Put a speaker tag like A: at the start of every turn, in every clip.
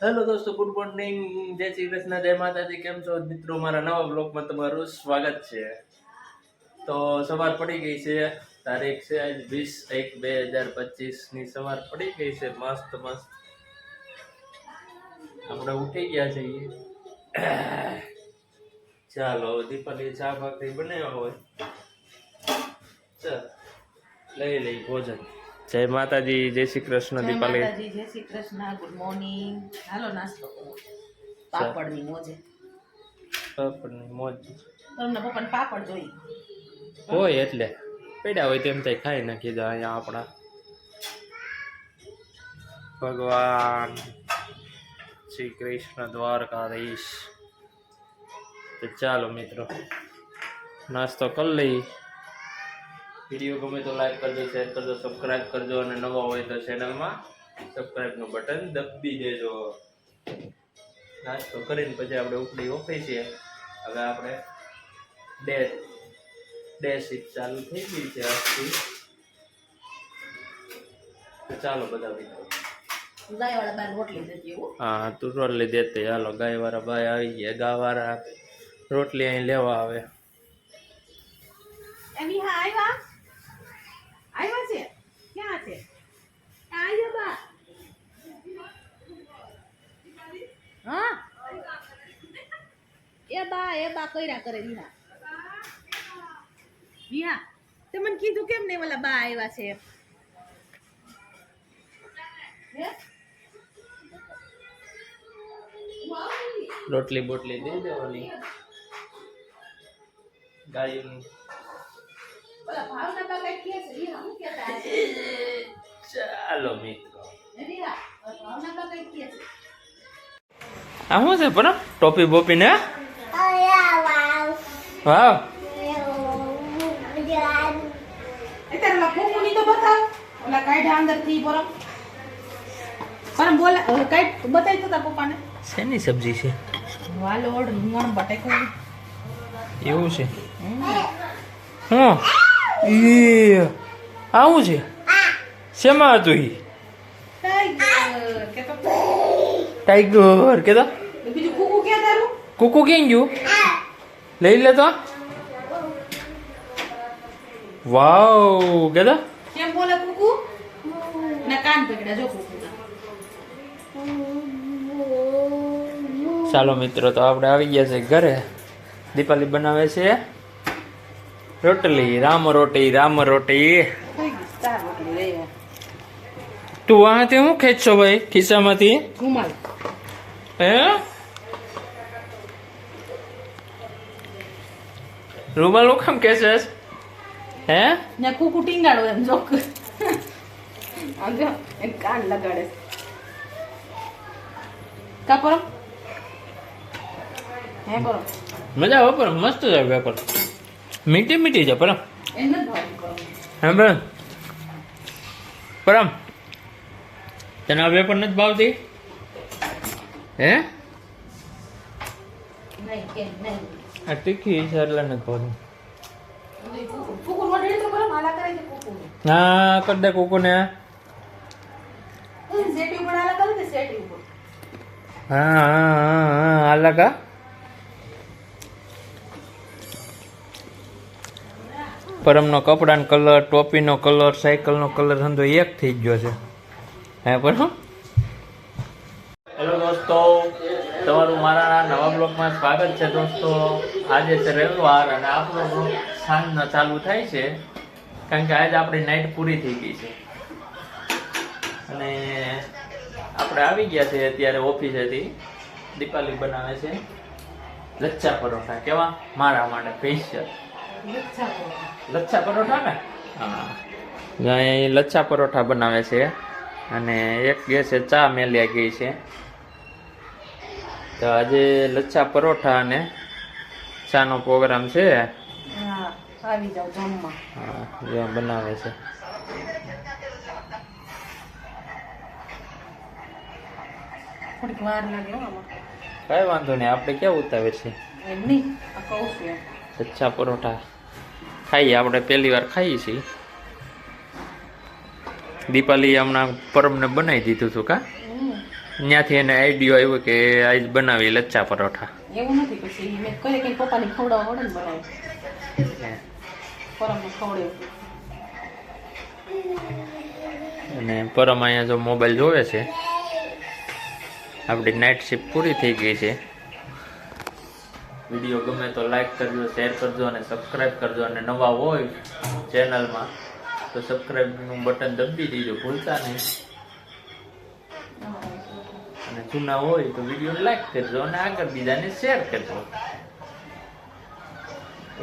A: Hello દોસ્તો, good morning, જય શ્રી કૃષ્ણ, જય માતાજી. કેમ છો મિત્રો? મારા નવા બ્લોગમાં તમારું સ્વાગત છે. તો સવાર પડી ગઈ છે. તારીખ છે આજ 20/1/2025 ની સવાર પડી ગઈ છે. મસ્ત મસ્ત આપણે ઉઠી ગયા છીએ. ચાલો દીપાલી ચા ભાખરી બનાવ્યા હોય, ચાલ લઈ લઈ ભોજન. જય માતાજી, જય શ્રી કૃષ્ણ.
B: જય
A: દીપાલી
B: માતાજી, જય શ્રી કૃષ્ણ, ગુડ મોર્નિંગ. હાલો નાસ્તો કરો. પાપડની મોજે.
A: પાપડની મોજ
B: તમને પપ્પાને પાપડ જોઈ
A: હોય એટલે પડ્યા હોય તેમ થાય ખાઈ નાખી દે અહીંયા આપણા ભગવાન શ્રી કૃષ્ણ દ્વારકાધીશ. તો ચાલો મિત્રો નાસ્તો કરી લઈ. વિડીયો ગમે તો લાઈક કરજો, શેર કરજો, સબસ્ક્રાઈબ કરજો અને નવા હોય તો ચેનલમાં સબસ્ક્રાઈબનું બટન દબી દેજો. નાસ્તો કરીને પછી આપણે ઉપડી ઓફિસે. હવે આપણે ડે શિફ્ટ ચાલુ થઈ ગઈ છે આજથી. તો ચાલો બધા મિત્રો.
B: ગાય વાળા બાર રોટલી દેતી એવું.
A: હા તું રોટલી દેતે. હાલો ગાય વાળા ભાઈ આવી ગયા. ગા વાળા રોટલી અહીં લેવા આવે.
B: એની હા આવ્યા છે. ક્યાં છે? આવ્યો બા. હા એ બા કઈરા કરે વિહા. વિહા તે મને કીધું કેમ નહીં? ઓલા બા આવ્યા છે. હે?
A: રોટલી બોટલી દઈ દેવાની ગાયની.
B: ઓલા ભાવના બા કઈ કહે છે વિહા? હું કહેતા હશે?
A: ચાલો મિત્રો.
B: વિહા ભાવના બા કઈ કહે છે?
A: આ શું છે પણ ટોપી બોપી ને? વાવ
B: અત્યારે ઓલા કુકુની તો બતાવ. ઓલા કાઢ્યા અંદર થી પરમ બોલા કાઢ બતાવી તો તાર પપ્પાને.
A: શેની સબ્જી છે?
B: વાલોડ રીંગણ બટેકું
A: એવું છે? હું ઈ આવું છે? શેમાં હતું ઈ?
B: ટાઈગર કે તો
A: ટાઈગર કે તો
B: બીજું કુકુ કે તારું
A: કુકુ ક્યાં ગયું? લઈ લે તો. વાવ કે તો
B: કેમ બોલે કુકુ ના કાન પકડ્યા જો કુકુ ના.
A: ચાલો મિત્રો તો આપણે આવી ગયા છે ઘરે. દીપાલી બનાવે છે રોટલી. રામ રોટી રામ રોટી.
B: થઈ ગઈ સ્ટાર રોટલી લઈ
A: તું વાંથી હું ખેંચશો ભાઈ ખિસ્સામાંથી?
B: ઘુમાલ
A: હે રૂમાલ કેમ કેસે હે?
B: ને કુકુ ટીંગાડો એમ જોક આમ જો એ કાન લગાડે કા પરમ હે પરમ
A: મજા આવે પર મસ્ત છે વેપર. મીઠી મીઠી છે પરમ.
B: એમ ન ભાવ પરમ
A: હે બેન પરમ તને આ વેપર નથી ભાવતી? હે
B: નહીં કેમ નહીં
A: આ તીખી છે એટલે નથી ભાવતી.
B: કુકુ મોઢે તો પરમ આલા કરે છે કુકુ
A: હા કર દે કુકુ ને.
B: સેટી ઉપર આલા કરે છે સેટી ઉપર
A: હા હા હા હા આલા પરમનો કપડાનો કલર, ટોપીનો કલર, સાયકલનો કલર હંધો એક થઈ ગયો છે. હે પરમ. હેલો દોસ્તો, તમારું મારા નવા બ્લોગમાં સ્વાગત છે. દોસ્તો આજે છે રવિવાર અને આપણો બ્લોગ સાંજનો ચાલુ થાય છે કારણ કે આજે આપણી નાઇટ પૂરી થઈ ગઈ છે અને આપણે આવી ગયા છે અત્યારે ઓફિસેથી. દીપાલી બનાવે છે લચ્છા પરોઠા. કેવા? મારા માટે સ્પેશિયલ લચ્છા પરોઠા ને. હા અહીં લચ્છા પરોઠા બનાવે છે અને એક ગેસે ચા મેલ્યા ગઈ છે. તો આજે લચ્છા પરોઠા અને ચાનો પ્રોગ્રામ છે.
B: હા આવી જાવ જમવા.
A: હા જે બનાવે છે.
B: થોડીક વાર લાગે હો આમાં.
A: કઈ વાંધો નહીં, આપણે ક્યાં ઉતાવે છે.
B: એમ નહીં આ કહું છું એમ.
A: લચ્છા પરોઠા ખાઈએ આપણે, પહેલી વાર ખાઈએ છીએ. દીપાલી હમણાં પરમને બનાવી દીધું હતું કા? ત્યાંથી એને આઈડિયો આવ્યો કે આજ બનાવી લચ્છા પરોઠા.
B: એવું નથી, પછી મેં કરે કે પપ્પાને ખવડાવવા પડે ને બનાવી પરમને ખવડાવ્યું.
A: અને પરમ અહીંયા જો મોબાઈલ જોવે છે. આપણી નાઇટ શિફ્ટ પૂરી થઈ ગઈ છે. વિડીયો ગમે તો લાઈક કરજો, શેર કરજો અને સબસ્ક્રાઈબ કરજો. અને નવા હોય ચેનલમાં તો સબસ્ક્રાઈબનું બટન દબાવી દેજો, ભૂલતા નહીં. અને જૂના હોય તો વિડીયો લાઈક કરજો અને આગળ બીજાને શેર કરજો.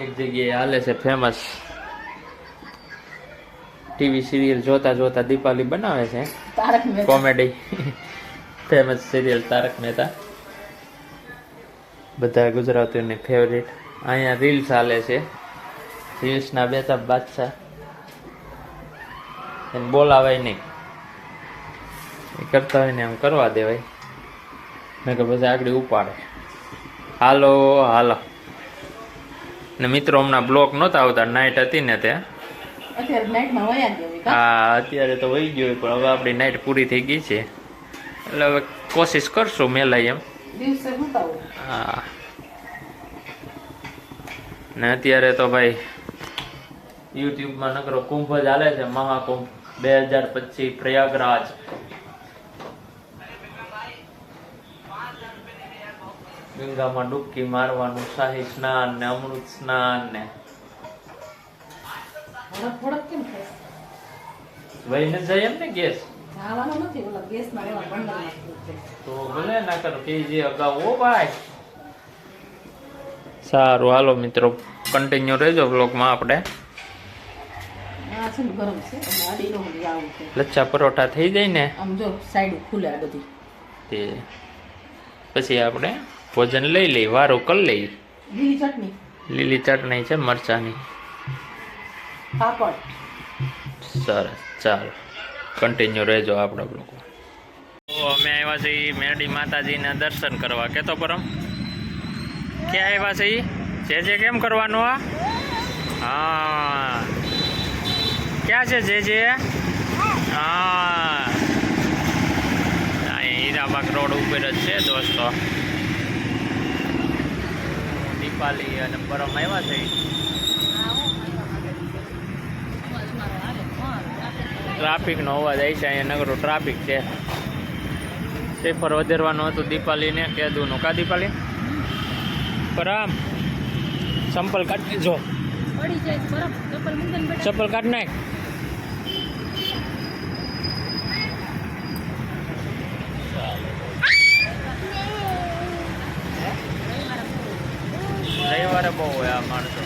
A: એક જગ્યાએ હાલે છે ફેમસ ટીવી સિરિયલ જોતા જોતા દીપાલી બનાવે છે
B: Tarak Mehta
A: comedy. Famous serial Tarak Mehta, બધા ગુજરાતીઓની ફેવરેટ. અહીંયા રીલ્સ ચાલે છે, રીલ્સના બેતા બાદશાહ. એને બોલાવાય નહીં, એ કરતા હોય ને એમ કરવા દેવાય ને કે પછી આગળ ઉપાડે. હાલો હાલો. ને મિત્રો હમણાં બ્લોક નહોતા આવતા, નાઇટ હતી ને તે.
B: અત્યારે નાઈટમાં વયા ગયો.
A: હા અત્યારે તો વહી ગયો, પણ હવે આપણી નાઇટ પૂરી થઈ ગઈ છે એટલે હવે કોશિશ કરશું મેલાય એમ.
B: દિવસે ઉતાવું.
A: હા ને અત્યારે તો ભાઈ યુટ્યુબમાં નકરો કુંભ જ હાલે છે, મહાકુંભ 2025 પ્રયાગરાજ. ગંગામાં ડૂબકી મારવાનું, શાહી સ્નાન ને અમૃત સ્નાન ને.
B: થોડક કેમ થાય?
A: વહીને જાય એમ ને ગેસ
B: જવાનું નથી, ઓલા ગેસમાં એવા બંડલ
A: તો ભલે ના કરો કે જે અગાઉ. ઓ ભાઈ સારું હાલો મિત્રો, કન્ટિન્યુ રહેજો બ્લોગમાં. આપણે
B: આ છે ને ગરમ છે એટલે આડીનો હું આવું છે.
A: લચ્છા પરોઠા થઈ જાય ને
B: આમ જો સાઈડ ખુલે આ બધી.
A: તે પછી આપણે ભોજન લઈ લઈ, વારું કરી લઈ.
B: લીલી ચટણી,
A: લીલી ચટણી છે મરચાની.
B: પાપડ.
A: સરસ, ચાલો કન્ટિન્યુ રહેજો આપણા બ્લોગમાં. અમે આવ્યા છીએ મેરડી માતાજીના દર્શન કરવા. કેતો પરમ ક્યાં આવ્યા છે? જે કેમ કરવાનું? હા ક્યાં છે જે? હા અહીં હીરાબાગ રોડ ઉપર જ છે દોસ્તો. દીપાલી અને પરમ આવ્યા છે. ટ્રાફિકનો અવાજ આવી છે અહીંયા, નગરો ટ્રાફિક છે. પેપર વધારવાનું હતું દીપાલીને કીધું. કા દીપાલી પરમ ચંપલ કાઢ જો, ચપ્પલ કાઢ નાખ. રવિવારે બહુ હોય આ માણસો.